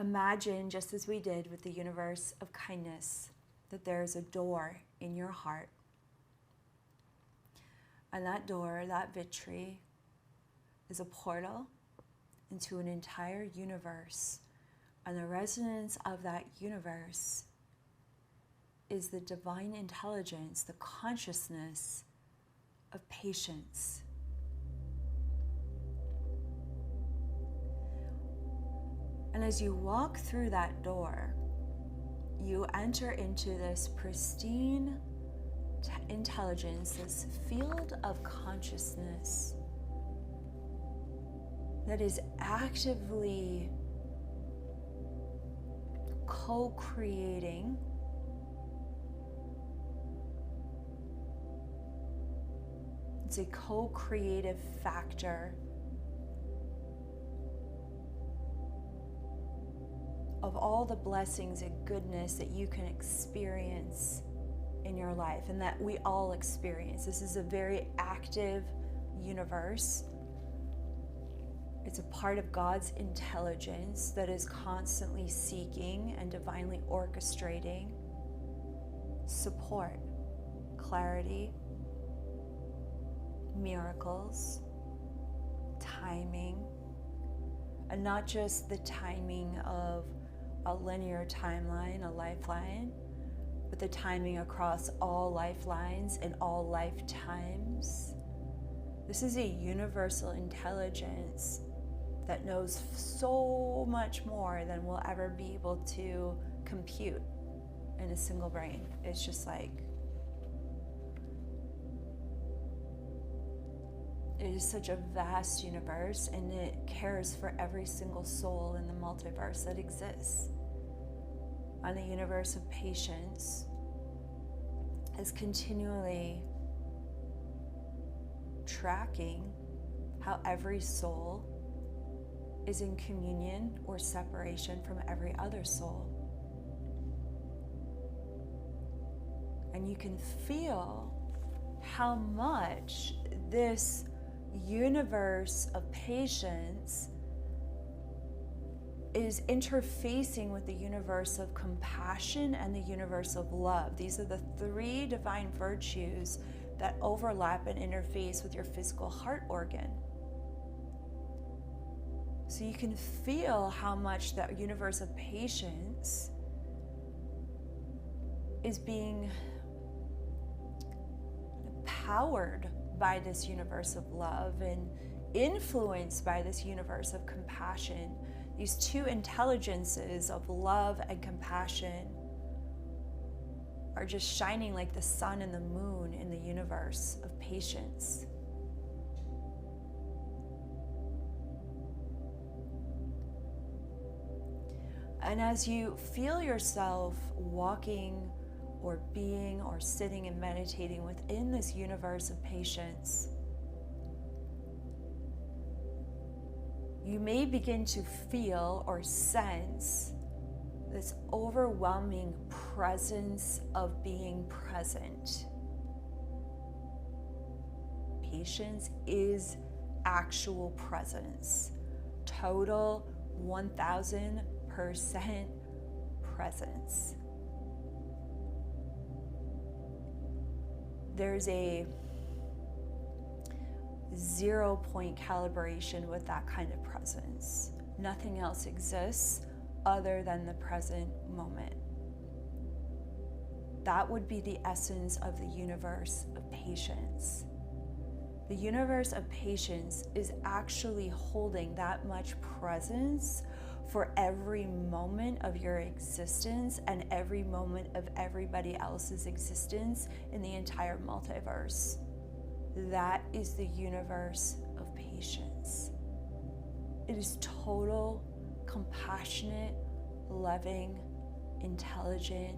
Imagine, just as we did with the universe of kindness, that there's a door in your heart. And that door, that victory, is a portal into an entire universe. And the resonance of that universe is the divine intelligence, the consciousness of patience. And as you walk through that door, you enter into this pristine intelligence, this field of consciousness that is actively co-creating it's a co-creative factor of all the blessings and goodness that you can experience in your life and that we all experience. This is a very active universe. It's a part of God's intelligence that is constantly seeking and divinely orchestrating support, clarity, miracles, timing, and not just the timing of a linear timeline, a lifeline, but the timing across all lifelines and all lifetimes. This is a universal intelligence that knows so much more than we'll ever be able to compute in a single brain. It's just like, it is such a vast universe, and it cares for every single soul in the multiverse that exists. And the universe of patience is continually tracking how every soul is in communion or separation from every other soul. And you can feel how much this universe of patience is interfacing with the universe of compassion and the universe of love. These are the three divine virtues that overlap and interface with your physical heart organ. So you can feel how much that universe of patience is being powered by this universe of love and influenced by this universe of compassion. These two intelligences of love and compassion are just shining like the sun and the moon in the universe of patience. And as you feel yourself walking or being or sitting and meditating within this universe of patience, you may begin to feel or sense this overwhelming presence of being present. Patience is actual presence. Total 1000% presence. There's a 0-point calibration with that kind of presence. Nothing else exists other than the present moment. That would be the essence of the universe of patience. The universe of patience is actually holding that much presence for every moment of your existence and every moment of everybody else's existence in the entire multiverse. That is the universe of patience. It is total, compassionate, loving, intelligent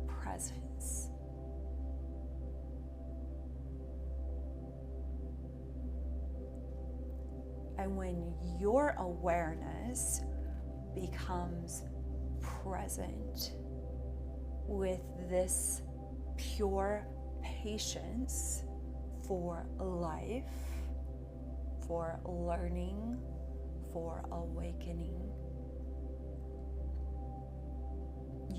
presence. And when your awareness becomes present with this pure patience for life, for learning, for awakening,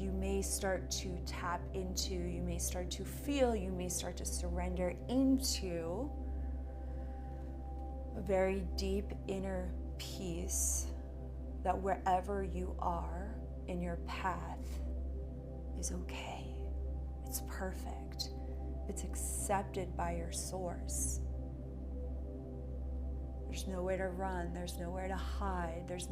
you may start to tap into, you may start to feel, you may start to surrender into a very deep inner peace that wherever you are in your path is okay. It's perfect. It's accepted by your source. There's nowhere to run, there's nowhere to hide, there's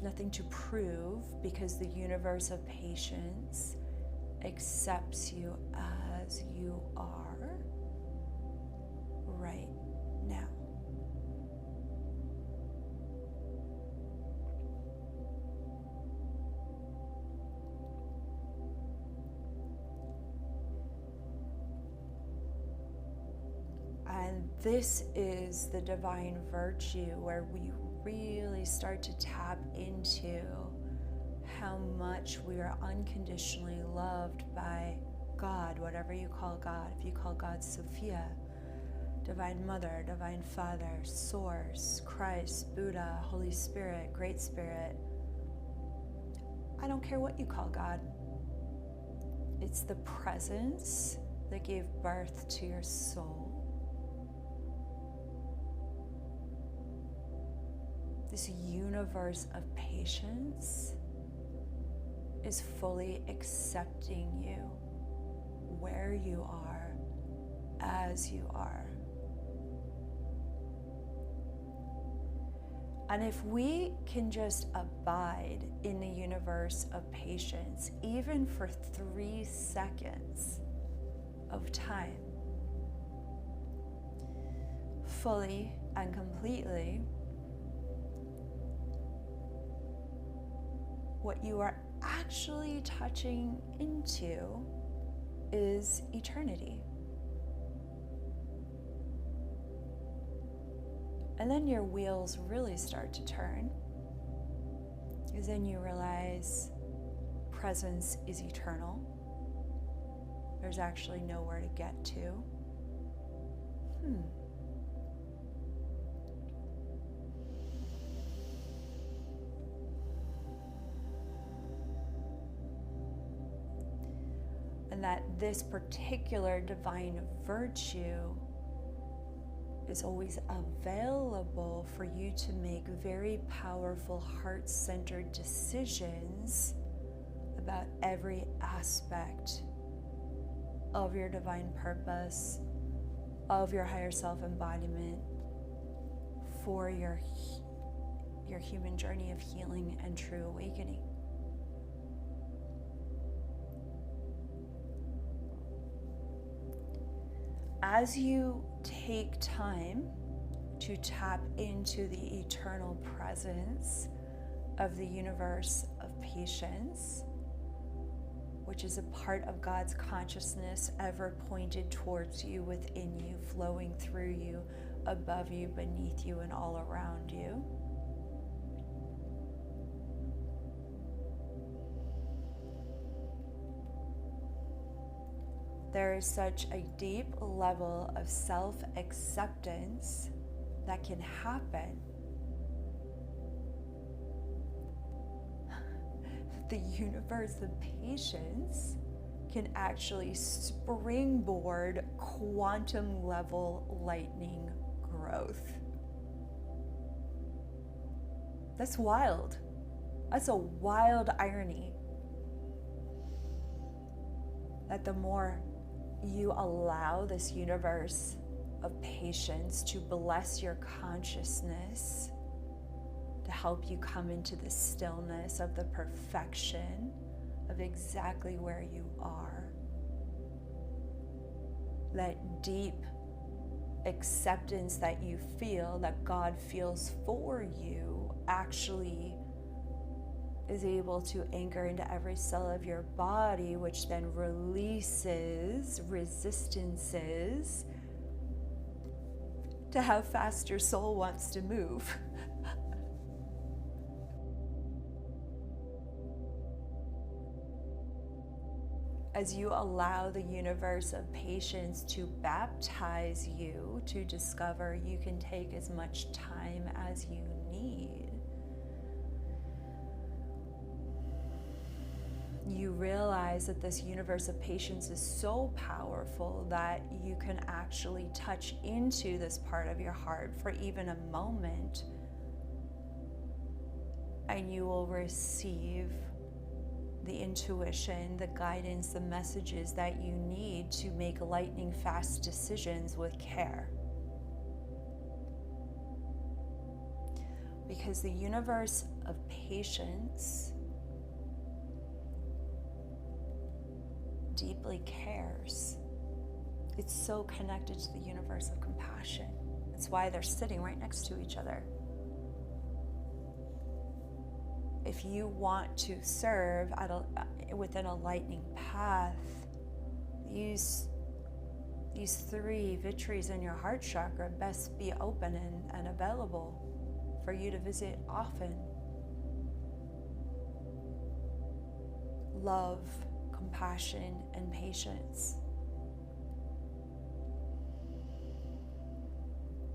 nothing to prove, because the universe of patience accepts you as you are right now. And this is the divine virtue where we really start to tap into how much we are unconditionally loved by God, whatever you call God. If you call God Sophia, Divine Mother, Divine Father, Source, Christ, Buddha, Holy Spirit, Great Spirit, I don't care what you call God. It's the presence that gave birth to your soul. This universe of patience is fully accepting you where you are, as you are. And if we can just abide in the universe of patience, even for 3 seconds of time, fully and completely, what you are actually touching into is eternity. And then your wheels really start to turn, because then you realize presence is eternal. There's actually nowhere to get to. And that this particular divine virtue is always available for you to make very powerful, heart-centered decisions about every aspect of your divine purpose, of your higher self embodiment, for your human journey of healing and true awakening. As you take time to tap into the eternal presence of the universe of patience, which is a part of God's consciousness ever pointed towards you, within you, flowing through you, above you, beneath you, and all around you, there is such a deep level of self-acceptance that can happen. The universe of patience can actually springboard quantum level lightning growth. That's wild. That's a wild irony. That the more you allow this universe of patience to bless your consciousness, to help you come into the stillness of the perfection of exactly where you are, that deep acceptance that you feel, that God feels for you, actually is able to anchor into every cell of your body, which then releases resistances to how fast your soul wants to move. As you allow the universe of patience to baptize you to discover you can take as much time as you need. you realize that this universe of patience is so powerful that you can actually touch into this part of your heart for even a moment, and you will receive the intuition, the guidance, the messages that you need to make lightning fast decisions with care. Because the universe of patience deeply cares. It's so connected to the universe of compassion. That's why they're sitting right next to each other. If you want to serve within a lightning path, these three victories in your heart chakra best be open and available for you to visit often. Love, compassion, and patience.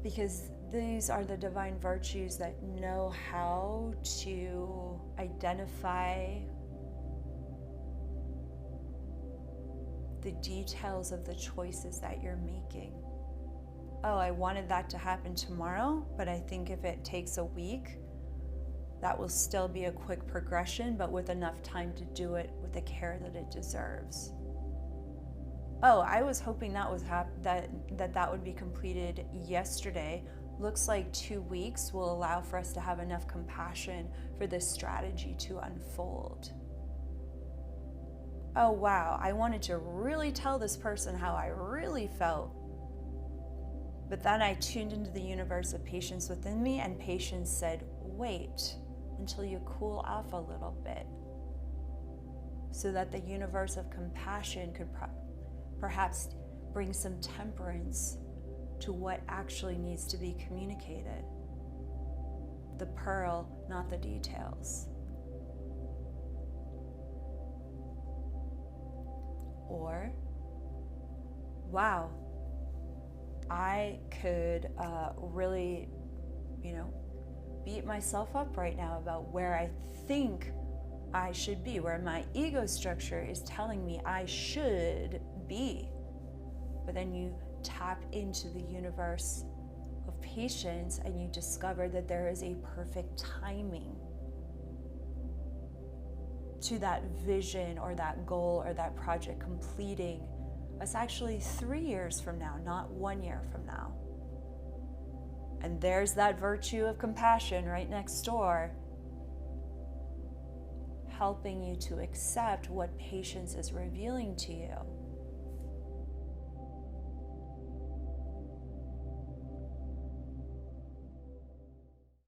Because these are the divine virtues that know how to identify the details of the choices that you're making. Oh, I wanted that to happen tomorrow, but I think if it takes a week, that will still be a quick progression, but with enough time to do it with the care that it deserves. Oh, I was hoping that was that would be completed yesterday. Looks like 2 weeks will allow for us to have enough compassion for this strategy to unfold. Oh wow, I wanted to really tell this person how I really felt. But then I tuned into the universe of patience within me, and patience said, wait until you cool off a little bit, so that the universe of compassion could perhaps bring some temperance to what actually needs to be communicated. The pearl, not the details. Or, wow, I could really, beat myself up right now about where I think I should be, where my ego structure is telling me I should be. But then you tap into the universe of patience and you discover that there is a perfect timing to that vision or that goal or that project completing. It's actually 3 years from now, not 1 year from now. And there's that virtue of compassion right next door, helping you to accept what patience is revealing to you.